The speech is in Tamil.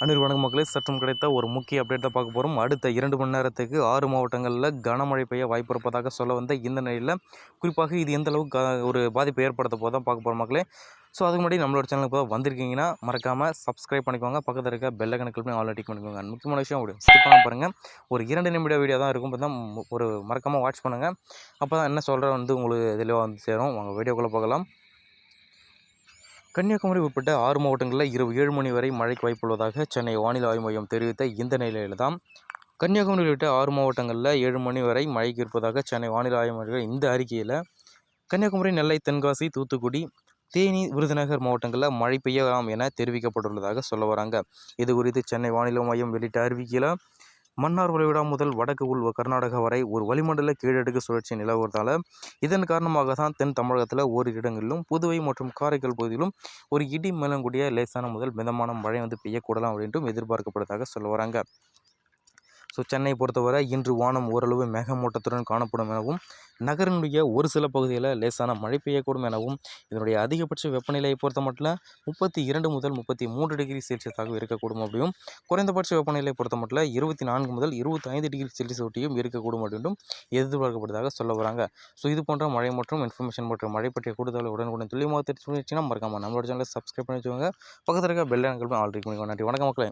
அனைவருக்கும் வணக்கம் மக்களே. சற்றும் கிடைத்த ஒரு முக்கிய அப்டேட் தான் பார்க்க போகிறோம். அடுத்த 2 மணி நேரத்துக்கு 6 மாவட்டங்களில் கனமழை பெய்ய வாய்ப்பு இருப்பதாக சொல்ல வந்த இந்த நிலையில் குறிப்பாக இது எந்த அளவுக்கு ஒரு பாதிப்பை ஏற்படுத்த போதான் பார்க்க போகிறோம் மக்களே. ஸோ அதுக்கு முன்னாடி நம்மளோட சேனலுக்கு இப்போ வந்திருக்கீங்கன்னா மறக்காமல் சப்ஸ்கிரைப் பண்ணிக்கோங்க. பக்கத்தில் இருக்க பெல் ஐக்கனை கிளிக் பண்ணி ஆல் டிக் பண்ணிக்கோங்க. முக்கியமான விஷயம் அப்படி ஸ்கிப் பண்ண பாருங்கள். ஒரு 2 நிமிட வீடியோ தான் இருக்கும். இப்போ தான் ஒரு மறக்காமல் வாட்ச் பண்ணுங்கள். அப்போ தான் என்ன சொல்கிற உங்களுக்கு தெளிவாக சேரும். உங்கள் வீடியோக்குள்ளே போகலாம். கன்னியாகுமரி உட்பட்ட 6 மாவட்டங்களில் இரவு 7 மணி வரை மழைக்கு வாய்ப்புள்ளதாக சென்னை வானிலை ஆய்வு மையம் தெரிவித்த இந்த நிலையில் தான் கன்னியாகுமரி உள்ளிட்ட 6 மாவட்டங்களில் 7 மணி வரை மழைக்கு இருப்பதாக சென்னை வானிலை ஆய்வு மையம் இந்த அறிக்கையில் கன்னியாகுமரி, நெல்லை, தென்காசி, தூத்துக்குடி, தேனி, விருதுநகர் மாவட்டங்களில் மழை பெய்யலாம் என தெரிவிக்கப்பட்டுள்ளதாக சொல்ல வராங்க. இது குறித்து சென்னை வானிலை மையம் வெளியிட்ட அறிவிக்கையில் மன்னார் வளைகுடா முதல் வடக்கு உள் கர்நாடகா வரை ஒரு வளிமண்டல கீழடுக்கு சுழற்சி நிலவுவதால் இதன் காரணமாக தான் தென் தமிழகத்தில் ஓரிரு இடங்களிலும் புதுவை மற்றும் காரைக்கால் பகுதியிலும் ஒரு இடி மேலக்கூடிய லேசான முதல் மிதமான மழை பெய்யக்கூடலாம் அப்படின்ட்டும் எதிர்பார்க்கப்படுவதாக சொல்ல வராங்க. ஸோ சென்னை பொறுத்தவரை இன்று வானம் ஓரளவு மேகமூட்டத்துடன் காணப்படும் எனவும் நகரினுடைய ஒரு சில பகுதியில் லேசான மழை பெய்யக்கூடும் எனவும் இதனுடைய அதிகபட்ச வெப்பநிலையை பொறுத்த மட்டும் 32 முதல் 33 டிகிரி செல்சியஸாக இருக்கக்கூடும் அப்படியும் குறைந்தபட்ச வெப்பநிலையை பொறுத்த மட்டும் 24 முதல் 25 டிகிரி செல்சியஸ் ஒட்டியும் இருக்கக்கூடும் அப்படின்றும் எதிர்பார்க்கப்படுவதாக சொல்ல வராங்க. ஸோ இது போன்ற மழை மற்றும் இன்ஃபர்மேஷன் மற்றும் மழை பற்றிய கூடுதல் உடனுக்குடன் துல்லியமாக தெரிஞ்சுன்னா மறக்காமல் நம்மளோட சேனலை சப்ஸ்கிரைப் பண்ணி வச்சுக்கோங்க. பக்கத்தில் இருக்க பெல் ஐக்கனை ஆல் கிளிக் பண்ணிக்கோங்க. நன்றி, வணக்கம் மக்களே.